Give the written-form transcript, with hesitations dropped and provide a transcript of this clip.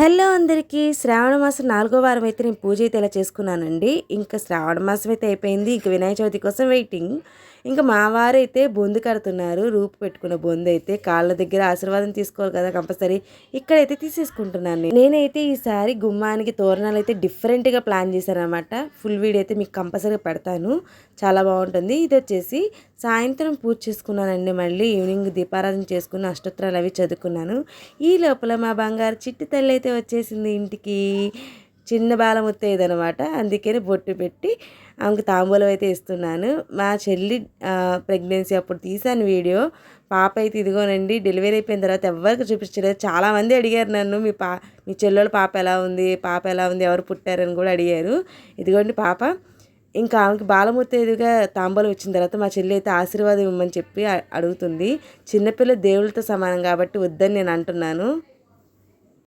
Hello అందరికీ శ్రావణ మాసం 4వ వారం అయితే నేను పూజ అయితే ఇలా చేసుకున్నానండి. ఇంకా శ్రావణ మాసం అయితే అయిపోయింది. ఇంక వినాయక చవితి కోసం వెయిటింగ్. ఇంకా మా వారైతే బొందు కడుతున్నారు. రూపు పెట్టుకున్న బొందు అయితే కాళ్ళ దగ్గర ఆశీర్వాదం తీసుకోవాలి కదా కంపల్సరీ. ఇక్కడైతే తీసేసుకుంటున్నాను. నేనైతే ఈసారి గుమ్మానికి తోరణాలు అయితే డిఫరెంట్గా ప్లాన్ చేశానమాట. ఫుల్ వీడియో అయితే మీకు కంపల్సరీగా పెడతాను. చాలా బాగుంటుంది. ఇది వచ్చేసి సాయంత్రం పూజ చేసుకున్నానండి. మళ్ళీ ఈవినింగ్ దీపారాధన చేసుకుని అష్టోత్తరాలు అవి చదువుకున్నాను. ఈ లోపల మా బంగారు చిట్టి తల్లి అయితే వచ్చేసింది ఇంటికి. చిన్న బాలముత్తైదనమాట. అందుకని బొట్టు పెట్టి ఆమెకు తాంబూలం అయితే ఇస్తున్నాను. మా చెల్లి ప్రెగ్నెన్సీ అప్పుడు తీసాను వీడియో. పాప అయితే ఇదిగోనండి డెలివరీ అయిపోయిన తర్వాత ఎవరికి చూపించలేదు. చాలామంది అడిగారు నన్ను, మీ చెల్లెళ్ళ పాప ఎలా ఉంది, ఎవరు పుట్టారని కూడా అడిగారు. ఇదిగోండి పాప. ఇంకా ఆమెకి బాలముత్తైదుగా తాంబూలం ఇచ్చిన తర్వాత మా చెల్లి అయితే ఆశీర్వాదం ఇవ్వమని చెప్పి అడుగుతుంది. చిన్నపిల్ల దేవుళ్ళతో సమానం కాబట్టి వద్దని నేను అంటున్నాను.